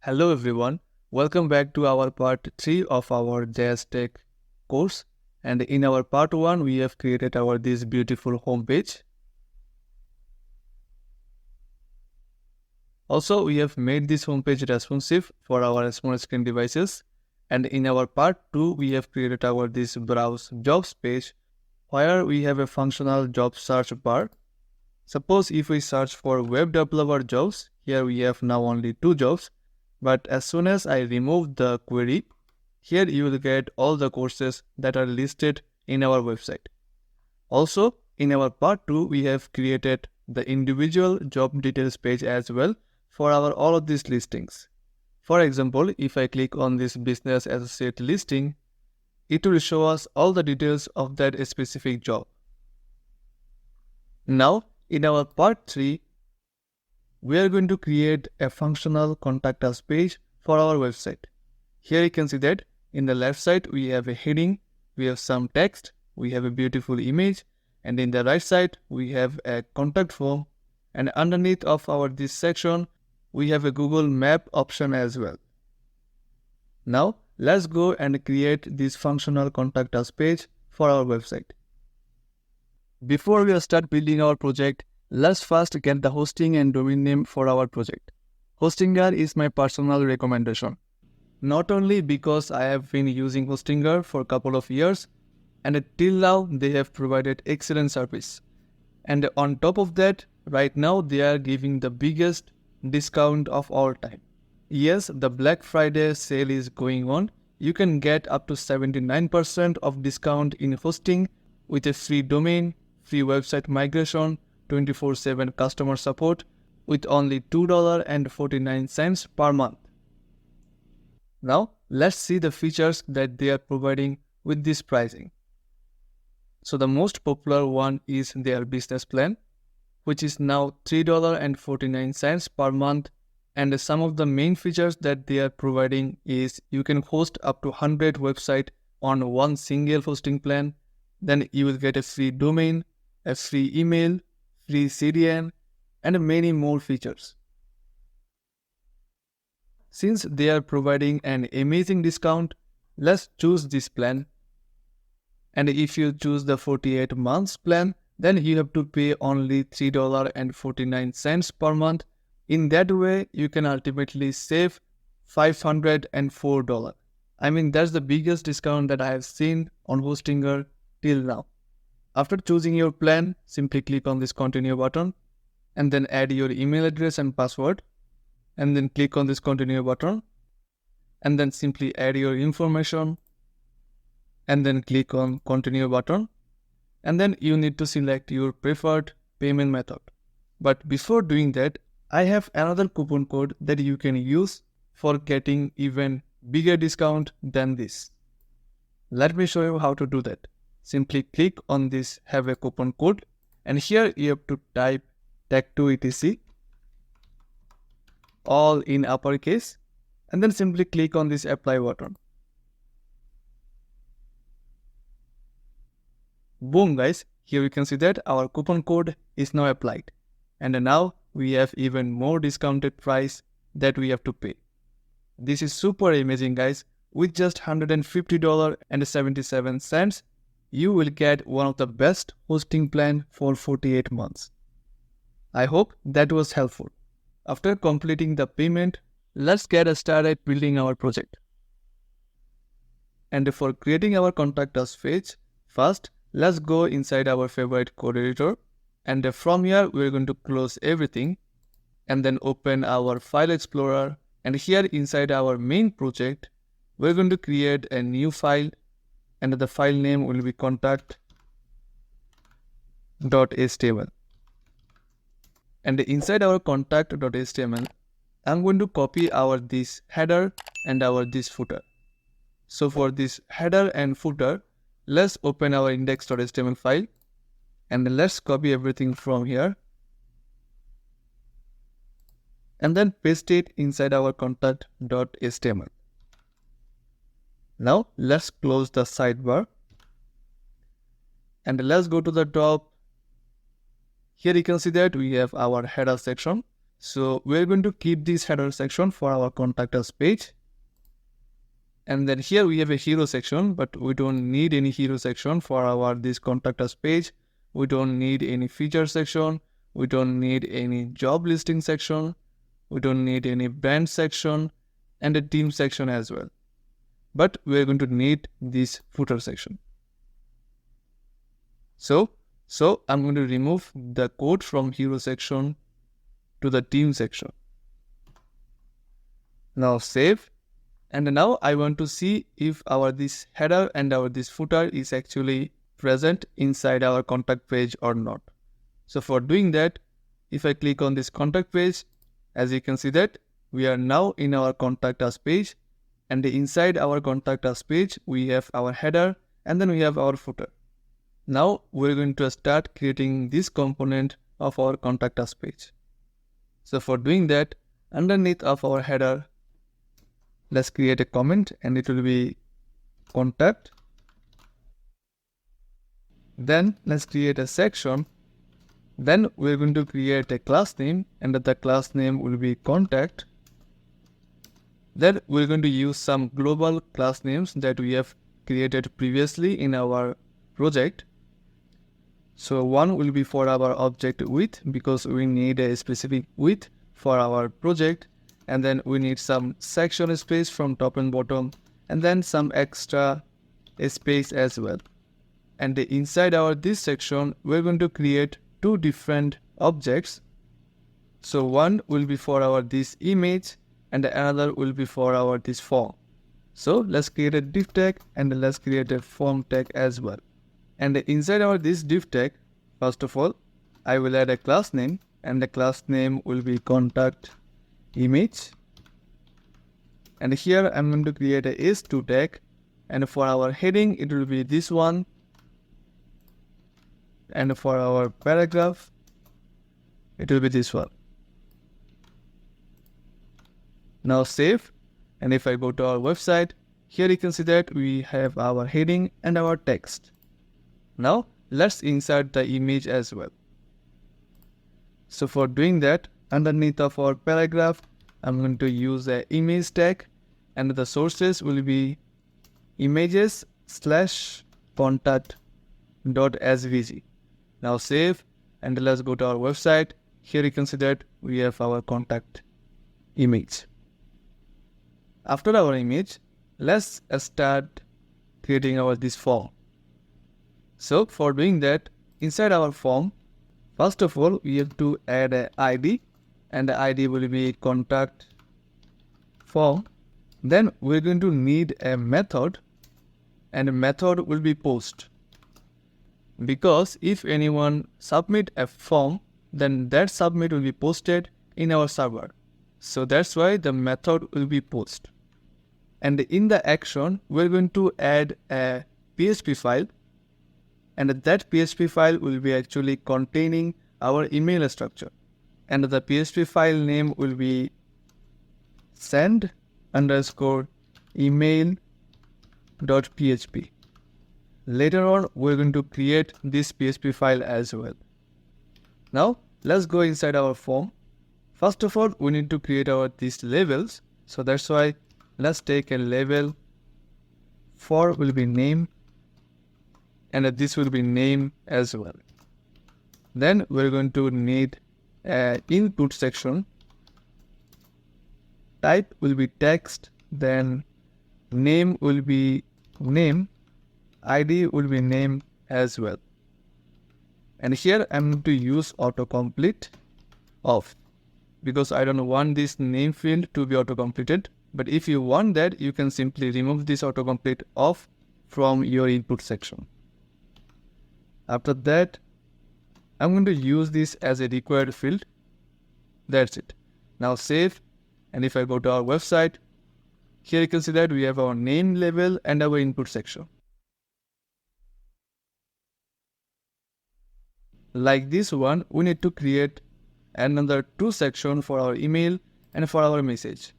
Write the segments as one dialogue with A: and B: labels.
A: Hello everyone, welcome back to our part 3 of our JS Tech course. And in our part 1, we have created this beautiful homepage. Also, we have made this homepage responsive for our small screen devices. And in our part 2, we have created this browse jobs page where we have a functional job search bar. Suppose if we search for web developer jobs, here we have now only 2 jobs. But as soon as I remove the query, here you will get all the courses that are listed in our website. Also, in our part 2, we have created the individual job details page as well for all of these listings. For example, if I click on this business associate listing, it will show us all the details of that specific job. Now, in our part 3, we are going to create a functional contact us page for our website. Here you can see that in the left side we have a heading, we have some text, we have a beautiful image, and in the right side we have a contact form, and underneath of this section we have a Google Map option as well. Now let's go and create this functional contact us page for our website. Before we start building our project, let's first get the hosting and domain name for our project. Hostinger is my personal recommendation. Not only because I have been using Hostinger for a couple of years, and till now they have provided excellent service. And on top of that, right now they are giving the biggest discount of all time. Yes, the Black Friday sale is going on. You can get up to 79% of discount in hosting with a free domain, free website migration, 24/7 customer support with only $2.49 per month. Now, let's see the features that they are providing with this pricing. So the most popular one is their business plan, which is now $3.49 per month. And some of the main features that they are providing is you can host up to 100 websites on one single hosting plan. Then you will get a free domain, a free email, free CDN, and many more features. Since they are providing an amazing discount, let's choose this plan. And if you choose the 48 months plan, then you have to pay only $3.49 per month. In that way, you can ultimately save $504. I mean, that's the biggest discount that I have seen on Hostinger till now. After choosing your plan, simply click on this continue button and then add your email address and password, and then click on this continue button and then simply add your information and then click on continue button, and then you need to select your preferred payment method. But before doing that, I have another coupon code that you can use for getting even bigger discount than this. Let me show you how to do that. Simply click on this have a coupon code, and here you have to type tech2etc all in uppercase, and then simply click on this apply button. Boom guys, here you can see that our coupon code is now applied, and now we have even more discounted price that we have to pay. This is super amazing guys. With just $150.77, you will get one of the best hosting plan for 48 months. I hope that was helpful. After completing the payment, let's get started building our project. And for creating our contact us page, first let's go inside our favorite code editor, and from here we're going to close everything and then open our file explorer, and here inside our main project we're going to create a new file, and the file name will be contact.html. And inside our contact.html, I'm going to copy this header and this footer. So for this header and footer, let's open our index.html file, and let's copy everything from here and then paste it inside our contact.html. Now let's close the sidebar and let's go to the top. Here you can see that we have our header section, So we're going to keep this header section for our contact us page. And then here we have a hero section, but we don't need any hero section for this contact us page. We don't need any feature section. We don't need any job listing section. We don't need any brand section and a team section as well. But we're going to need this footer section. So I'm going to remove the code from hero section to the team section. Now save. And now I want to see if this header and this footer is actually present inside our contact page or not. So for doing that, if I click on this contact page, as you can see that we are now in our contact us page, and inside our contact us page, we have our header and then we have our footer. Now we're going to start creating this component of our contact us page. So for doing that, underneath of our header, let's create a comment and it will be contact. Then let's create a section. Then we're going to create a class name and the class name will be contact. Then we're going to use some global class names that we have created previously in our project. So one will be for our object width because we need a specific width for our project. And then we need some section space from top and bottom, and then some extra space as well. And inside this section, we're going to create two different objects. So one will be for this image and another will be for this form. So let's create a div tag and let's create a form tag as well. And inside this div tag, first of all, I will add a class name and the class name will be contact image. And here I'm going to create a s2 tag, and for our heading it will be this one, and for our paragraph it will be this one. Now save, and if I go to our website, here you can see that we have our heading and our text. Now let's insert the image as well. So for doing that, underneath of our paragraph, I'm going to use an image tag and the sources will be images/contact.svg. Now save and let's go to our website. Here you can see that we have our contact image. After our image, let's start creating this form. So for doing that, inside our form, first of all, we have to add an ID, and the ID will be contact form. Then we're going to need a method, and a method will be post. Because if anyone submit a form, then that submit will be posted in our server. So that's why the method will be post. And in the action, we're going to add a PHP file, and that PHP file will be actually containing our email structure. And the PHP file name will be send_email.php. Later on, we're going to create this PHP file as well. Now, let's go inside our form. First of all, we need to create these labels. So that's why let's take a label. For will be name, and this will be name as well. Then we're going to need an input section. Type will be text, then name will be name, ID will be name as well. And here I'm going to use autocomplete off because I don't want this name field to be autocompleted. But if you want that, you can simply remove this autocomplete off from your input section. After that, I'm going to use this as a required field. That's it. Now save, and if I go to our website, here you can see that we have our name label and our input section. Like this one, we need to create another two sections for our email and for our message.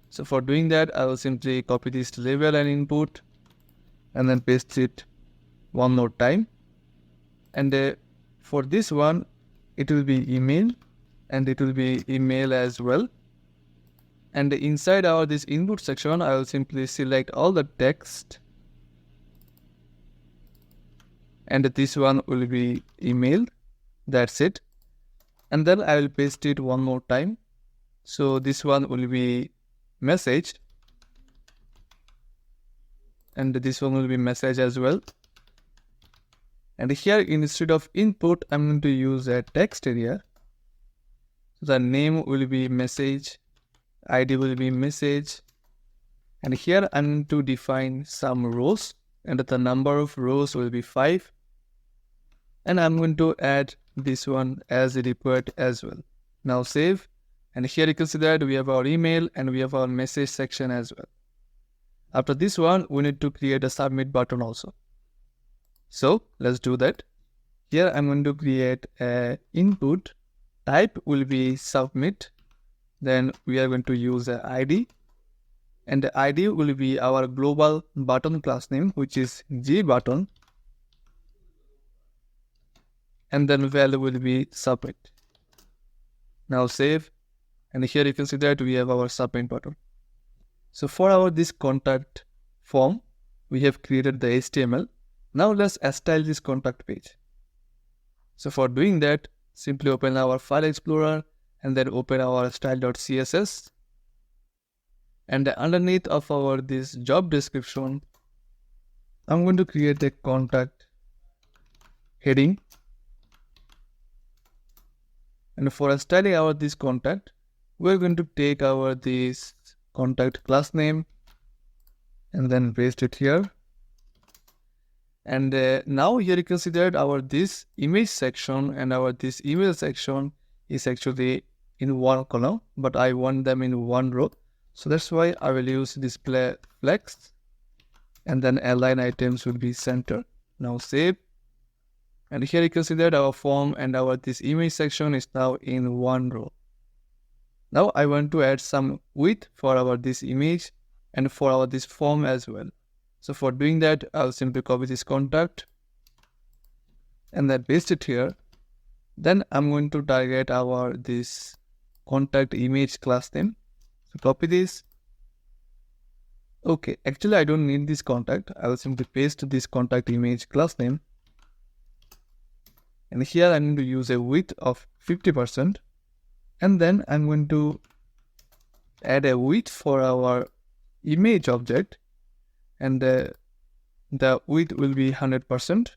A: So for doing that, I will simply copy this label and input and then paste it one more time. And for this one, it will be email and it will be email as well. And inside our this input section, I will simply select all the text, and this one will be email. That's it. And then I will paste it one more time. So this one will be message, and this one will be message as well. And here instead of input, I'm going to use a text area. The name will be message, ID will be message, and here I'm going to define some rows, and the number of rows will be 5. And I'm going to add this one as a report as well. Now save, and here you can see that we have our email and we have our message section as well. After this one, we need to create a submit button also. So let's do that. Here I'm going to create a input. Type will be submit. Then we are going to use an ID, and the ID will be our global button class name, which is gbutton, and then value will be submit. Now save, and here you can see that we have our submit button. So for our this contact form, we have created the HTML. Now let's style this contact page. So for doing that, simply open our file explorer and then open our style.css. And underneath of our this job description, I'm going to create a contact heading. And for styling our this contact, we're going to take our this contact class name and then paste it here. And now here you can see that our this image section and our this email section is actually in one column, but I want them in one row. So that's why I will use display flex, and then align items will be center. Now save, and here you can see that our form and our this image section is now in one row. Now I want to add some width for our this image and for our this form as well. So for doing that, I'll simply copy this contact and then paste it here. Then I'm going to target our this contact image class name. So copy this. Okay, actually I don't need this contact. I will simply paste this contact image class name. And here I'm going to use a width of 50%. And then I'm going to add a width for our image object. And the width will be 100%.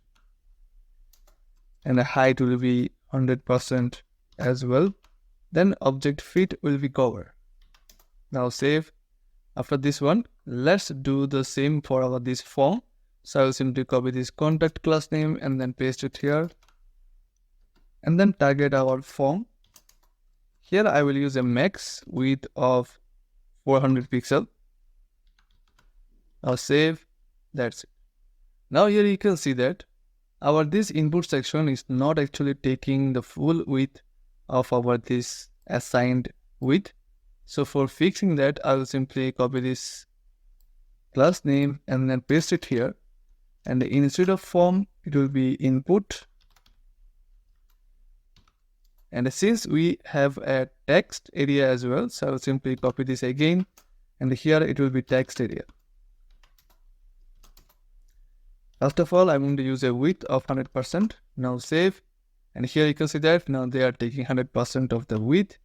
A: And the height will be 100% as well. Then object fit will be cover. Now save. After this one, let's do the same for our this form. So I will simply copy this contact class name and then paste it here. And then target our form. Here I will use a max width of 400 pixels. Now save. That's it. Now here you can see that our this input section is not actually taking the full width of our this assigned width. So for fixing that, I will simply copy this class name and then paste it here. And instead of form, it will be input. And since we have a text area as well, so I will simply copy this again. And here it will be text area. First of all, I'm going to use a width of 100%. Now save. And here you can see that now they are taking 100% of the width.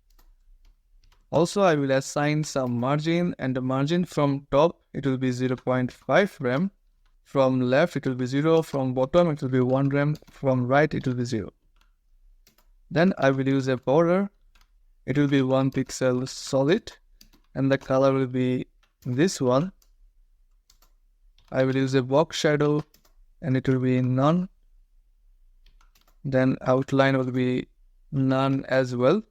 A: Also, I will assign some margin, and the margin from top, it will be 0.5 rem. From left, it will be 0. From bottom, it will be 1 rem. From right, it will be 0. Then I will use a border. It will be 1 pixel solid. And the color will be this one. I will use a box shadow, and it will be none. Then outline will be none as well.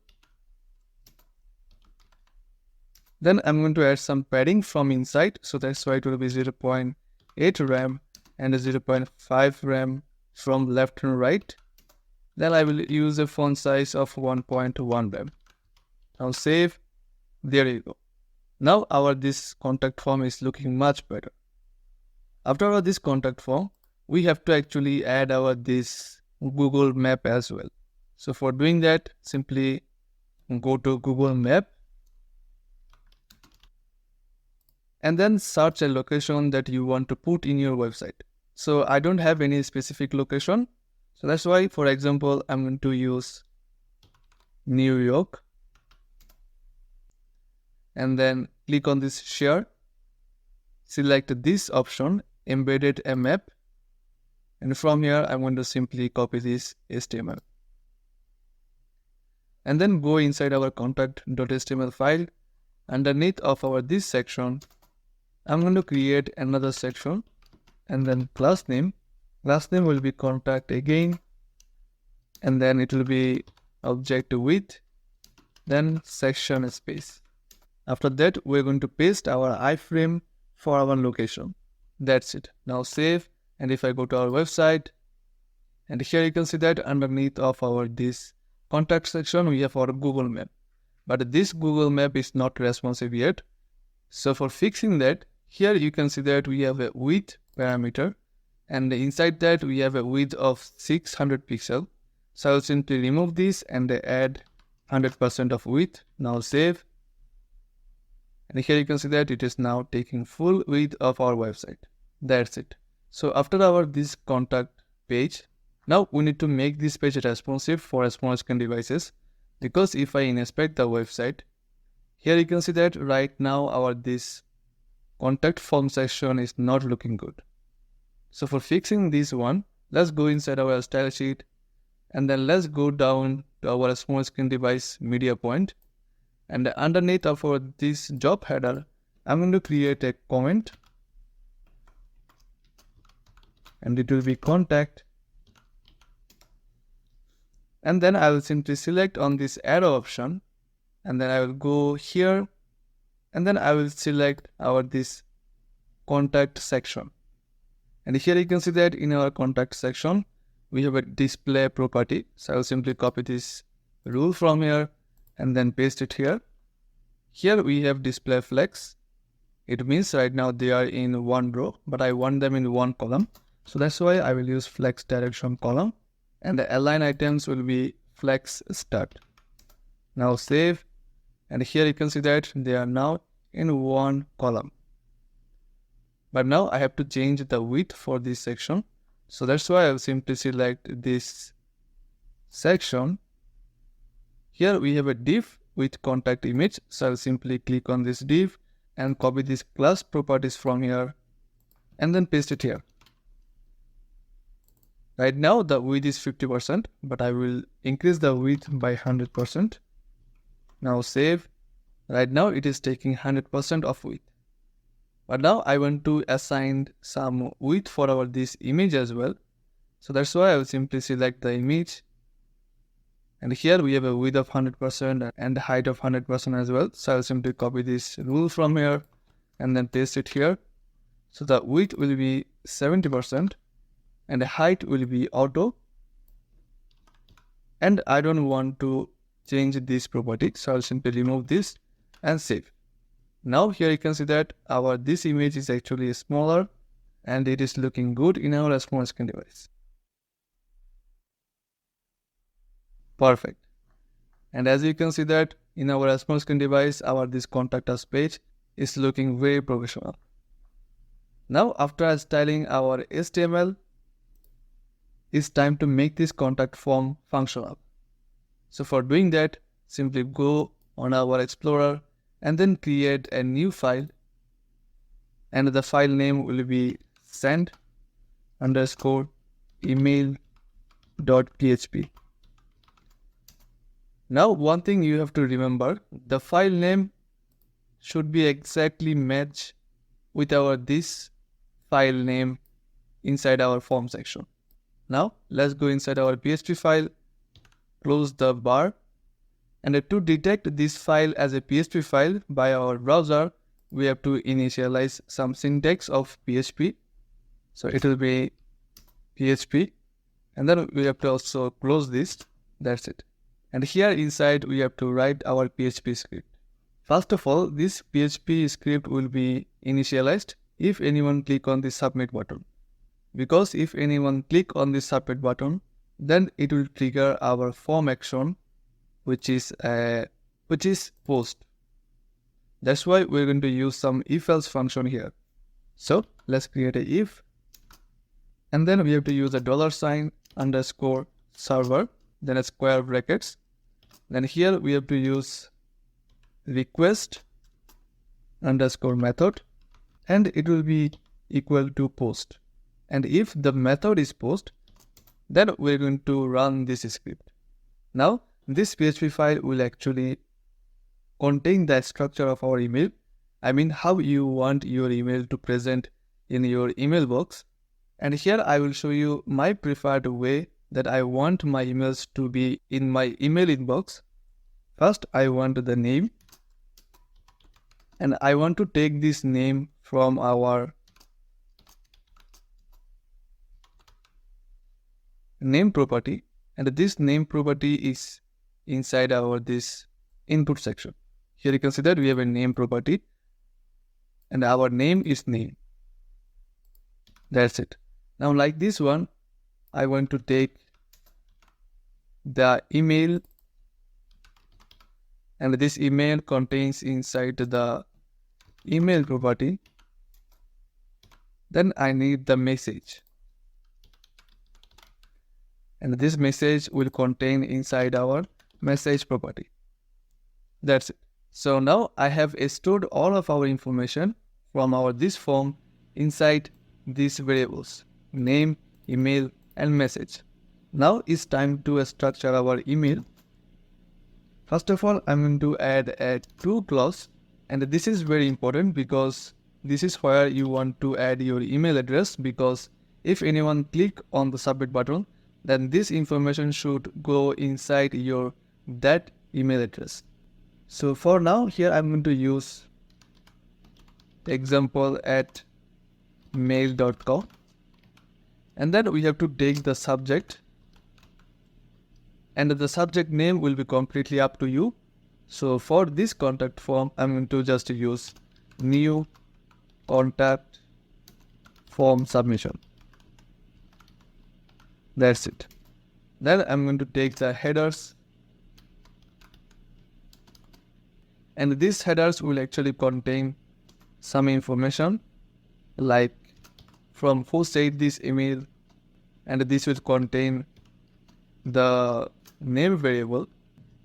A: Then I'm going to add some padding from inside. So that's why it will be 0.8 rem and 0.5 rem from left and right. Then I will use a font size of 1.1 rem. Now save. There you go. Now our this contact form is looking much better. After our this contact form, we have to actually add our this Google map as well. So for doing that, simply go to Google Map and then search a location that you want to put in your website. So I don't have any specific location. So that's why, for example, I'm going to use New York and then click on this share. Select this option, embedded a map. And from here, I'm going to simply copy this HTML. And then go inside our contact.html file. Underneath of our this section, I'm going to create another section and then class name. Class name will be contact again. And then it will be object width, then section space. After that, we're going to paste our iframe for our location. That's it. Now save. And if I go to our website, and here you can see that underneath of our this contact section, we have our Google Map. But this Google Map is not responsive yet. So for fixing that, here you can see that we have a width parameter. And inside that, we have a width of 600 pixels. So I'll simply remove this and add 100% of width. Now save. And here you can see that it is now taking full width of our website. That's it. So after our this contact page, now we need to make this page responsive for small screen devices. Because if I inspect the website, here you can see that right now our this contact form section is not looking good. So for fixing this one, let's go inside our style sheet and then let's go down to our small screen device media point. And underneath of our this job header, I'm going to create a comment. And it will be contact. And then I will simply select on this arrow option. And then I will go here. And then I will select our this contact section. And here you can see that in our contact section, we have a display property. So I will simply copy this rule from here and then paste it here. Here we have display flex. It means right now they are in one row, but I want them in one column. So that's why I will use flex direction column, and the align items will be flex start. Now save, and here you can see that they are now in one column. But now I have to change the width for this section. So that's why I will simply select this section. Here we have a div with contact image. So I'll simply click on this div and copy this class properties from here and then paste it here. Right now the width is 50%, but I will increase the width by 100%. Now save. Right now it is taking 100% of width. But now I want to assign some width for our this image as well. So that's why I will simply select the image. And here we have a width of 100% and height of 100% as well. So I'll simply copy this rule from here and then paste it here. So the width will be 70%. And the height will be auto. And I don't want to change this property. So I'll simply remove this and save. Now here you can see that our this image is actually smaller and it is looking good in our small screen device. Perfect. And as you can see that in our small screen device, our this contact us page is looking very professional. Now after styling our HTML, it's time to make this contact form functional. So for doing that, simply go on our Explorer and then create a new file. And the file name will be send_email.php. Now one thing you have to remember, the file name should be exactly match with our this file name inside our form section. Now let's go inside our PHP file, close the bar, and to detect this file as a PHP file by our browser, we have to initialize some syntax of PHP. So it will be PHP, and then we have to also close this. That's it. And here inside we have to write our PHP script. First of all, this PHP script will be initialized if anyone click on the submit button. Because if anyone click on the submit button, then it will trigger our form action, which is a which is post. That's why we're going to use some if-else function here. So let's create a if, and then we have to use a $_server, then a square brackets. Then here we have to use request underscore method, and it will be equal to post. And if the method is post, then we're going to run this script. Now this PHP file will actually contain the structure of our email. I mean how you want your email to present in your email box. And here I will show you my preferred way that I want my emails to be in my email inbox. First, I want the name, and I want to take this name from our name property, and this name property is inside our this input section. Here you can see that we have a name property, and our name is name. That's it. Now like this one, I want to take the email, and this email contains inside the email property. Then I need the message, and this message will contain inside our message property. That's it. So now I have stored all of our information from our this form inside these variables: name, email, and message. Now it's time to structure our email. First of all, I'm going to add a to clause, and this is very important because this is where you want to add your email address, because if anyone click on the submit button, then this information should go inside your that email address. So for now, here I'm going to use example@mail.com, and then we have to take the subject, and the subject name will be completely up to you. So for this contact form, I'm going to just use new contact form submission. That's it. Then I'm going to take the headers, and these headers will actually contain some information like from who sent this email, and this will contain the name variable,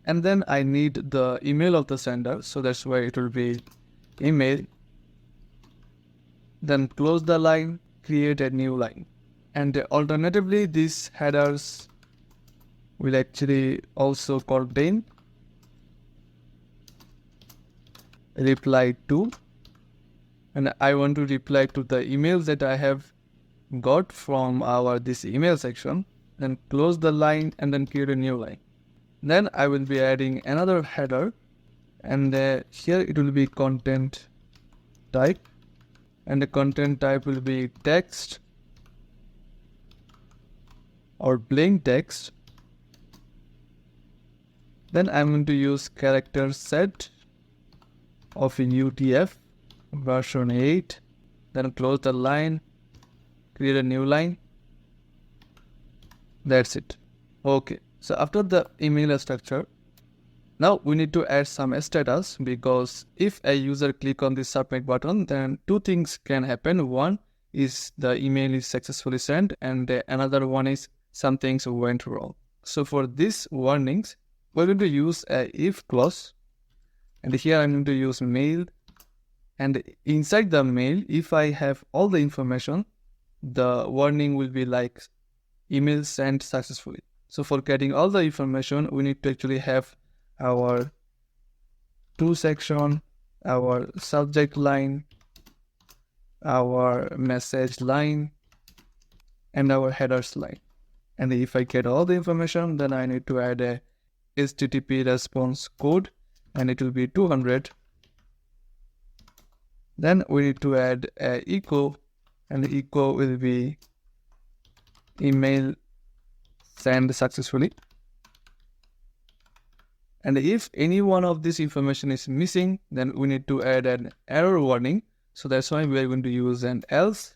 A: and then I need the email of the sender, so that's why it will be email. Then close the line, create a new line, and alternatively these headers will actually also contain reply to, and I want to reply to the emails that I have got from our this email section. Then close the line and then create a new line. Then I will be adding another header, and here it will be content type, and the content type will be text or plain text. Then I'm going to use character set of UTF version 8. Then close the line, create a new line. That's it. Okay, so after the email structure, now we need to add some status, because if a user click on this submit button, then two things can happen. One is the email is successfully sent, and another one is some things went wrong. So for these warnings, we're going to use a if clause, and here I'm going to use mail, and inside the mail, if I have all the information, the warning will be like email sent successfully. So for getting all the information, we need to actually have our to section, our subject line, our message line, and our headers line. And if I get all the information, then I need to add a HTTP response code, and it will be 200. Then we need to add a echo, and the echo will be email sent successfully. And if any one of this information is missing, then we need to add an error warning. So that's why we are going to use an else,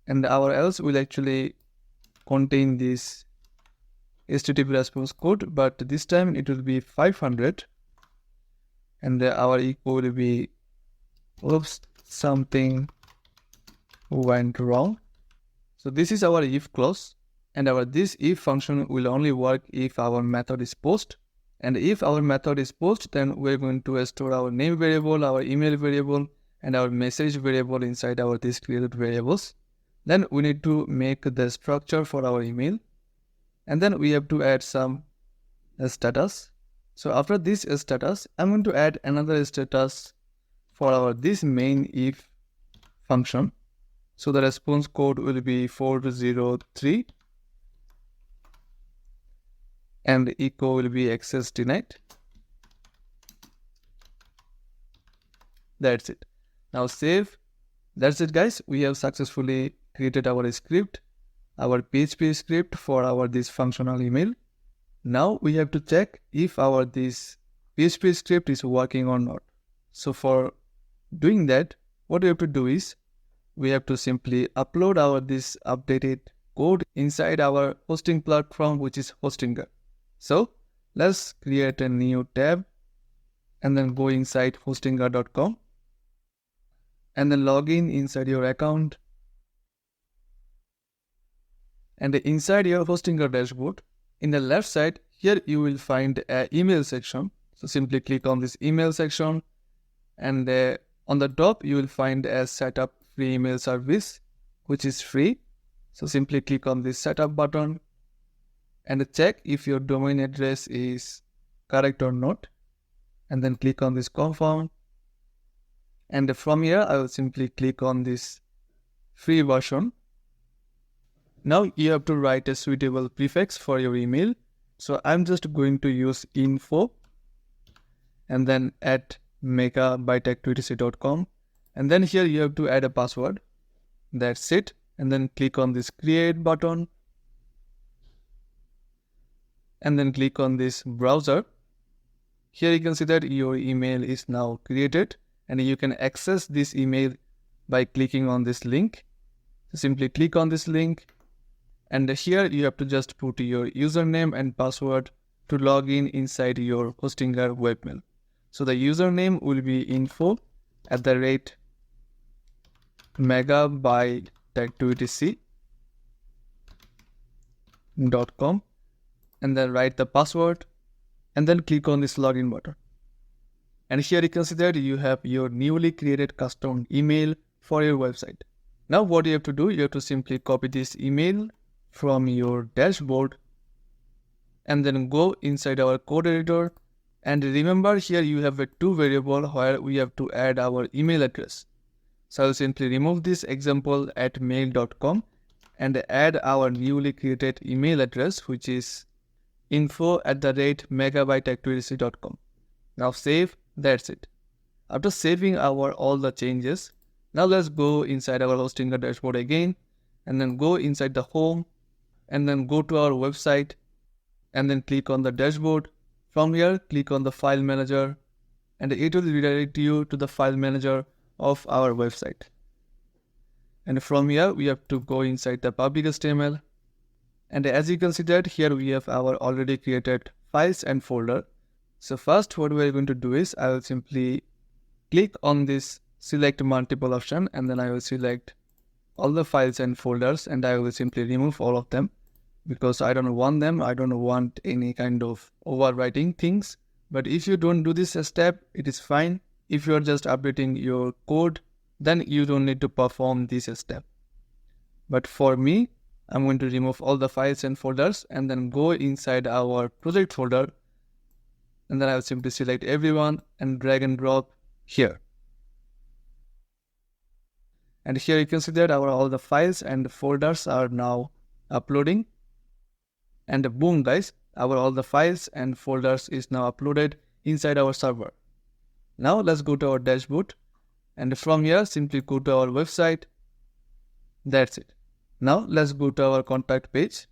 A: and our else will actually contain this HTTP response code, but this time it will be 500, and our echo will be, oops, something went wrong. So this is our if clause, and this if function will only work if our method is post. And if our method is post, then we're going to store our name variable, our email variable, and our message variable inside our these created variables. Then we need to make the structure for our email, and then we have to add some status. So after this status, I'm going to add another status for our this main if function. So the response code will be 403, and echo will be access denied. That's it. Now save. That's it, guys. We have successfully created our script, our PHP script for our this functional email. Now we have to check if our this PHP script is working or not. So for doing that, what we have to do is we have to simply upload our this updated code inside our hosting platform, which is Hostinger. So let's create a new tab and then go inside hostinger.com and then log in inside your account. And inside your Hostinger dashboard, in the left side, here you will find an email section. So simply click on this email section, and on the top you will find a setup free email service, which is free. So simply click on this setup button and check if your domain address is correct or not, and then click on this confirm. And from here I will simply click on this free version. Now you have to write a suitable prefix for your email. So I'm just going to use info and then at megabyteactivity.com, and then here you have to add a password. That's it. And then click on this create button and then click on this browser. Here you can see that your email is now created, and you can access this email by clicking on this link. So simply click on this link, and here you have to just put your username and password to log in inside your Hostinger webmail. So the username will be info@megabyteactivity.com, and then write the password and then click on this login button. And here you can see that you have your newly created custom email for your website. Now what you have to do, you have to simply copy this email from your dashboard and then go inside our code editor. And remember, here you have a two variable where we have to add our email address. So I'll simply remove this example at mail.com and add our newly created email address, which is info@megabyteactivity.com. Now save. That's it. After saving all the changes, now let's go inside our Hostinger dashboard again, and then go inside the home, and then go to our website, and then click on the dashboard. From here, click on the file manager, and it will redirect you to the file manager of our website. And from here, we have to go inside the public HTML. And as you can see that here we have our already created files and folder. So first what we are going to do is I will simply click on this select multiple option, and then I will select all the files and folders, and I will simply remove all of them because I don't want them. I don't want any kind of overwriting things. But if you don't do this step, it is fine. If you are just updating your code, then you don't need to perform this step. But for me, I'm going to remove all the files and folders and then go inside our project folder, and then I will simply select everyone and drag and drop here. And here you can see that all the files and folders are now uploading. And boom guys, all the files and folders is now uploaded inside our server. Now let's go to our dashboard, and from here simply go to our website. That's it. Now let's go to our contact page,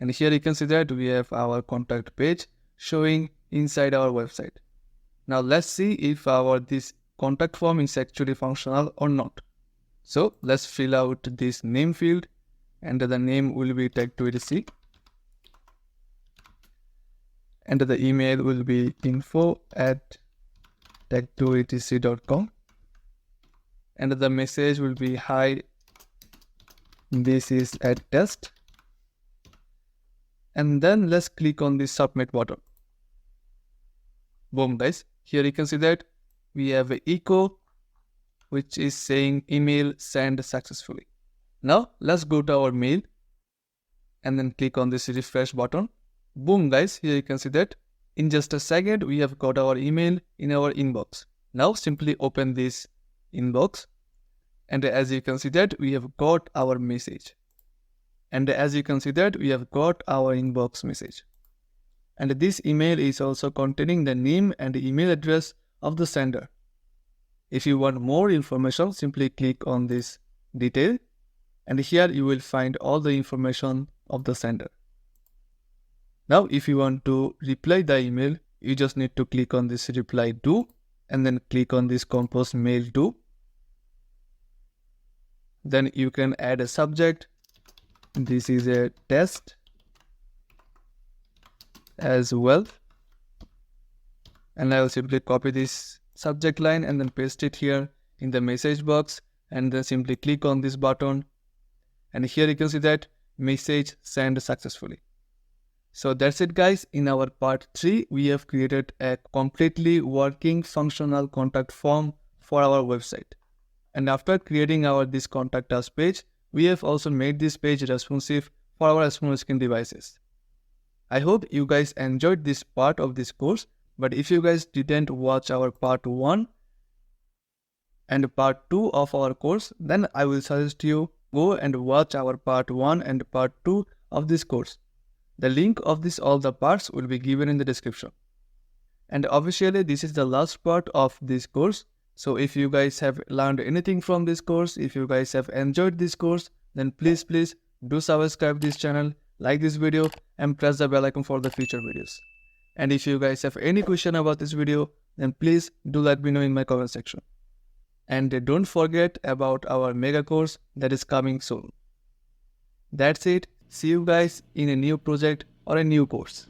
A: and here you can see that we have our contact page showing inside our website. Now let's see if this contact form is actually functional or not. So let's fill out this name field, and the name will be tag 26. and the email will be info@tech2etc.com, and the message will be, hi, this is a test. And then let's click on the submit button. Boom guys, here you can see that we have an echo which is saying email sent successfully. Now let's go to our mail and then click on this refresh button. Boom guys, here you can see that in just a second we have got our email in our inbox. Now simply open this inbox, and as you can see that we have got our message. And as you can see that we have got our inbox message. And this email is also containing the name and the email address of the sender. If you want more information, simply click on this detail, and here you will find all the information of the sender. Now if you want to reply the email, you just need to click on this reply to, and then click on this compose mail to. Then you can add a subject. This is a test as well, and I will simply copy this subject line and then paste it here in the message box, and then simply click on this button, and here you can see that message sent successfully. So that's it guys. In our part 3 we have created a completely working functional contact form for our website. And after creating this contact us page, we have also made this page responsive for our small screen devices. I hope you guys enjoyed this part of this course, but if you guys didn't watch our part 1 and part 2 of our course, then I will suggest you go and watch our part 1 and part 2 of this course. The link of all the parts will be given in the description. And officially this is the last part of this course. So if you guys have learned anything from this course, if you guys have enjoyed this course, then please do subscribe this channel, like this video, and press the bell icon for the future videos. And if you guys have any question about this video, then please do let me know in my comment section. And don't forget about our mega course that is coming soon. That's it. See you guys in a new project or a new course.